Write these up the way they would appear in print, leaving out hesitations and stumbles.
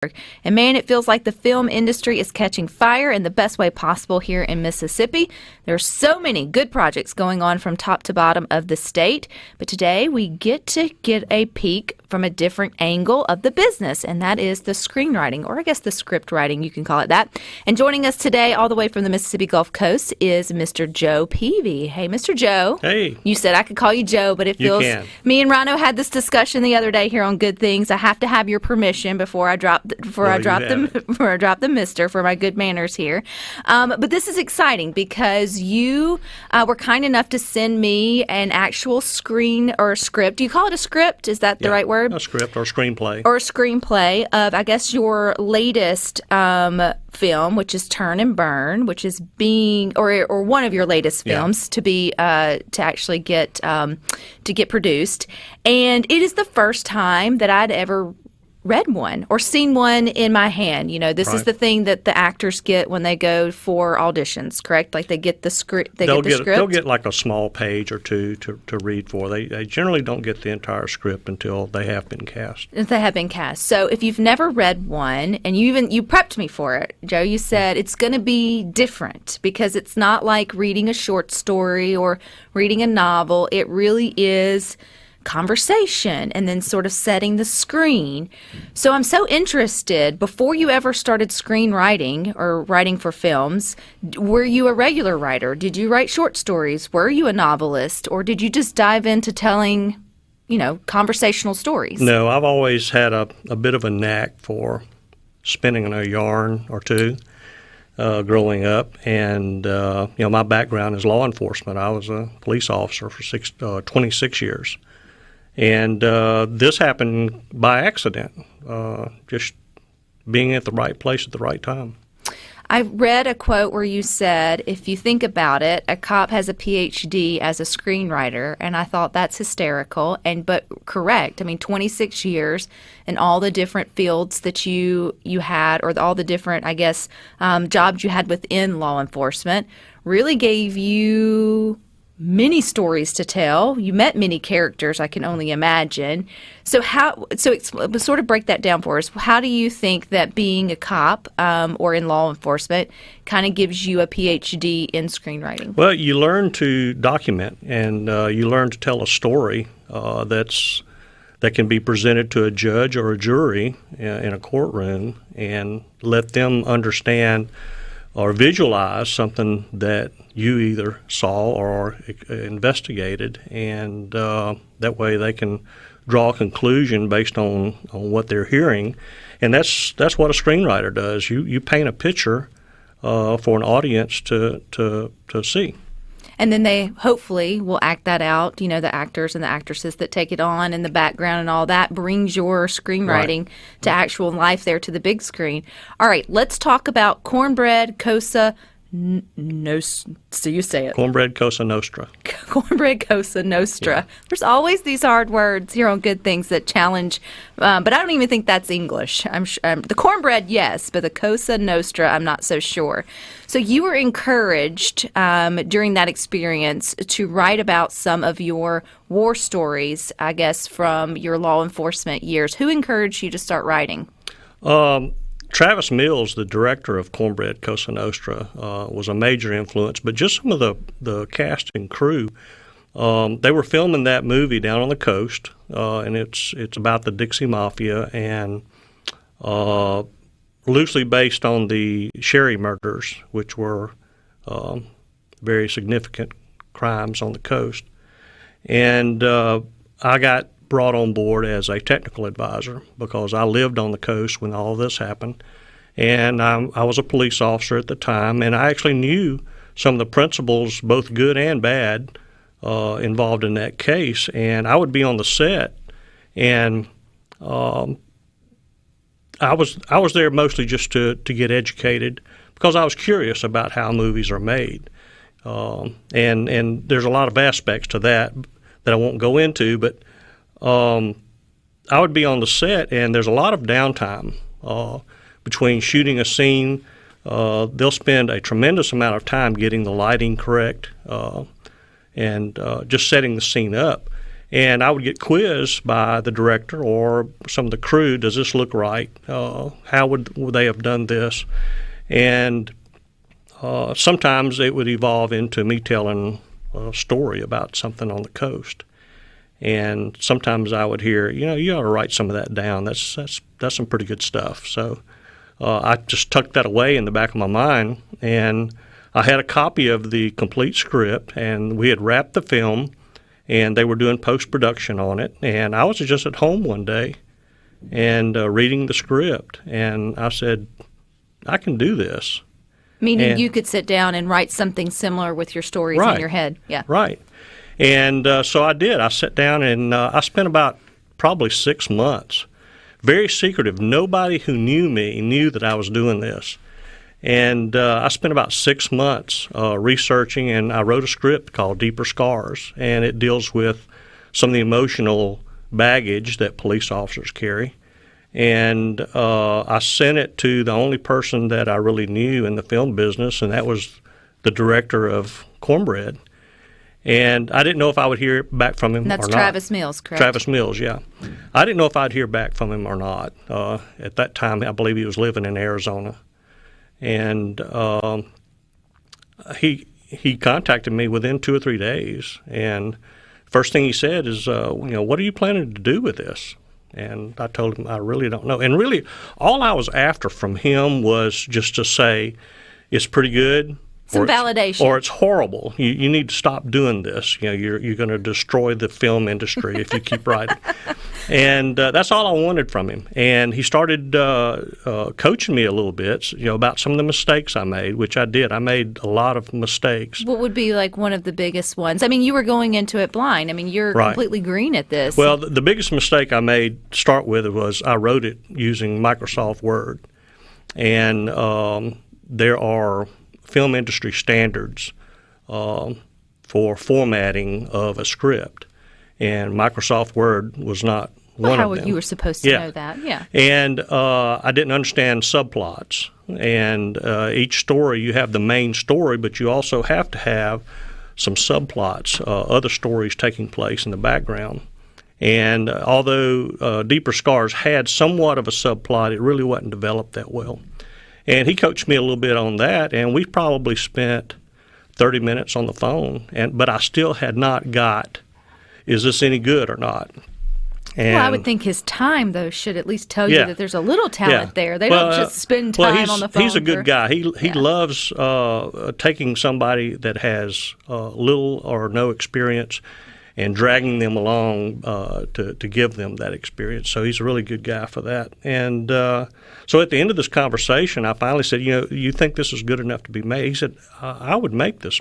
And man, it feels like the film industry is catching fire in the best way possible here in Mississippi. There are so many good projects going on from top to bottom of the state. But today we get a peek from a different angle of the business, and that is the screenwriting, or I guess the script writing, you can call it that. And joining us today all the way from the Mississippi Gulf Coast is Mr. Joe Pevey. Hey, Mr. Joe. Hey. You said I could call you Joe, but it feels... Me and Rhino had this discussion the other day here on Good Things. I have to have your permission before I drop the Mister for my good manners here. But this is exciting because you were kind enough to send me an actual screen or script. Do you call it a script? Is that the right word? A script or screenplay. Or a screenplay of, I guess, your latest film, which is Turn and Burn, which is being, or one of your latest films to be, to actually get produced. And it is the first time that I'd ever read one or seen one in my hand. You know, this is the thing that the actors get when they go for auditions, correct? Like they get the script. They'll get like a small page or two to read for. They generally don't get the entire script until they have been cast. So if you've never read one, and you prepped me for it, Joe, you said it's going to be different because it's not like reading a short story or reading a novel. It really is conversation and then sort of setting the screen. So I'm so interested, before you ever started screenwriting or writing for films, were you a regular writer? Did you write short stories? Were you a novelist? Or did you just dive into telling, conversational stories? No, I've always had a bit of a knack for spinning a yarn or two growing up. And, my background is law enforcement. I was a police officer for 26 years. And this happened by accident, just being at the right place at the right time. I read a quote where you said, if you think about it, a cop has a PhD as a screenwriter, and I thought that's hysterical, but correct. I mean, 26 years and all the different fields that you had, or all the different, I guess, jobs you had within law enforcement really gave you many stories to tell. You met many characters, I can only imagine. So sort of break that down for us. How do you think that being a cop or in law enforcement kind of gives you a PhD in screenwriting? Well, you learn to document, and you learn to tell a story that can be presented to a judge or a jury in a courtroom and let them understand or visualize something that you either saw or investigated, and that way they can draw a conclusion based on what they're hearing. And that's what a screenwriter does. You paint a picture for an audience to see. And then they hopefully will act that out. The actors and the actresses that take it on, and the background and all that brings your screenwriting to actual life there to the big screen. All right, let's talk about Cornbread Cosa Nostra. So you say it. Cornbread Cosa Nostra. Cornbread Cosa Nostra. Yeah. There's always these hard words here on Good Things that challenge, but I don't even think that's English. The cornbread, yes, but the Cosa Nostra, I'm not so sure. So you were encouraged during that experience to write about some of your war stories, I guess, from your law enforcement years. Who encouraged you to start writing? Travis Mills, the director of Cornbread Cosa Nostra, was a major influence, but just some of the cast and crew. They were filming that movie down on the coast, and it's about the Dixie Mafia, and loosely based on the Sherry murders, which were very significant crimes on the coast. And I got brought on board as a technical advisor because I lived on the coast when all of this happened, and I was a police officer at the time, and I actually knew some of the principals, both good and bad, involved in that case. And I would be on the set, and I was there mostly just to get educated because I was curious about how movies are made, and there's a lot of aspects to that I won't go into, but I would be on the set, and there's a lot of downtime between shooting a scene. They'll spend a tremendous amount of time getting the lighting correct and just setting the scene up. And I would get quizzed by the director or some of the crew. Does this look right? How would they have done this? And sometimes it would evolve into me telling a story about something on the coast. And sometimes I would hear, you ought to write some of that down. That's some pretty good stuff. So I just tucked that away in the back of my mind. And I had a copy of the complete script, and we had wrapped the film, and they were doing post-production on it. And I was just at home one day and reading the script, and I said, I can do this. Meaning you could sit down and write something similar with your stories Right. in your head. Yeah. Right. And so I did. I sat down, and I spent about probably 6 months, very secretive. Nobody who knew me knew that I was doing this. And I spent about 6 months researching, and I wrote a script called Deeper Scars, and it deals with some of the emotional baggage that police officers carry. And I sent it to the only person that I really knew in the film business, and that was the director of Cornbread. And I didn't know if I would hear back from him or not. That's Travis Mills, correct? Travis Mills, yeah. I didn't know if I'd hear back from him or not. At that time, I believe he was living in Arizona. And he contacted me within 2 or 3 days. And first thing he said is, what are you planning to do with this? And I told him I really don't know. And really, all I was after from him was just to say, it's pretty good. Some validation. Or it's horrible. You need to stop doing this. You're going to destroy the film industry if you keep writing. And that's all I wanted from him. And he started coaching me a little bit, about some of the mistakes I made, which I did. I made a lot of mistakes. What would be like one of the biggest ones? I mean, you were going into it blind. I mean, you're Right. completely green at this. Well, the biggest mistake I made to start with was I wrote it using Microsoft Word. And there are film industry standards for formatting of a script, and Microsoft Word was not one of them. You were supposed to know that, yeah. And I didn't understand subplots. And each story, you have the main story, but you also have to have some subplots, other stories taking place in the background. And although Deeper Scars had somewhat of a subplot, it really wasn't developed that well. And he coached me a little bit on that, and we probably spent 30 minutes on the phone. But I still had not got, is this any good or not? And I would think his time, though, should at least tell you that there's a little talent there. They don't just spend time on the phone. He's a good guy. He loves taking somebody that has little or no experience and dragging them along to give them that experience. So he's a really good guy for that. And so at the end of this conversation, I finally said, you think this is good enough to be made? He said, I would make this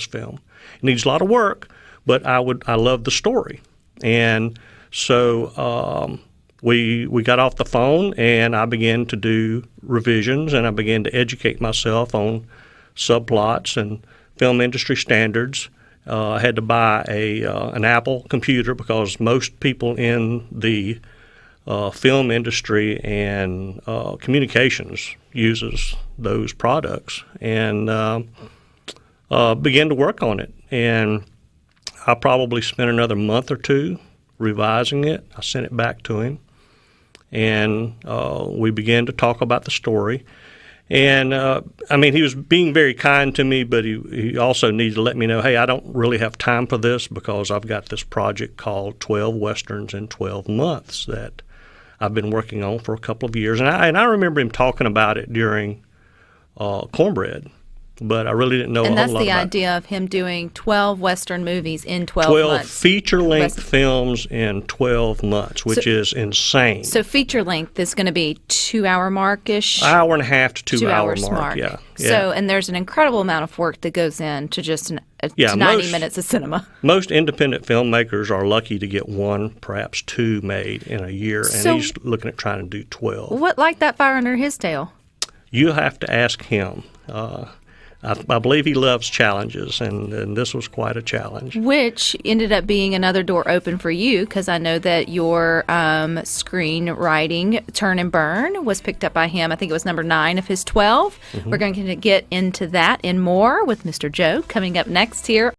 film. It needs a lot of work, but I love the story. And so we got off the phone, and I began to do revisions, and I began to educate myself on subplots and film industry standards. I had to buy an Apple computer because most people in the film industry and communications uses those products, and began to work on it. And I probably spent another month or two revising it. I sent it back to him, and we began to talk about the story. And, he was being very kind to me, but he also needed to let me know, hey, I don't really have time for this because I've got this project called 12 Westerns in 12 Months that I've been working on for a couple of years. And I remember him talking about it during Cornbread, but I really didn't know a whole lot about it. And that's the idea of him doing 12 Western movies in 12 months. 12 feature-length films in 12 months, which is insane. So feature-length is going to be 2-hour mark-ish? Hour and a half to 2 hour mark, yeah. So, and there's an incredible amount of work that goes into just 90 minutes of cinema. Most independent filmmakers are lucky to get 1, perhaps 2 made in a year, and he's looking at trying to do 12. What light that fire under his tail? You have to ask him. I believe he loves challenges, and this was quite a challenge. Which ended up being another door open for you, because I know that your screenwriting, Turn and Burn, was picked up by him. I think it was number 9 of his 12. Mm-hmm. We're going to get into that and more with Mr. Joe coming up next here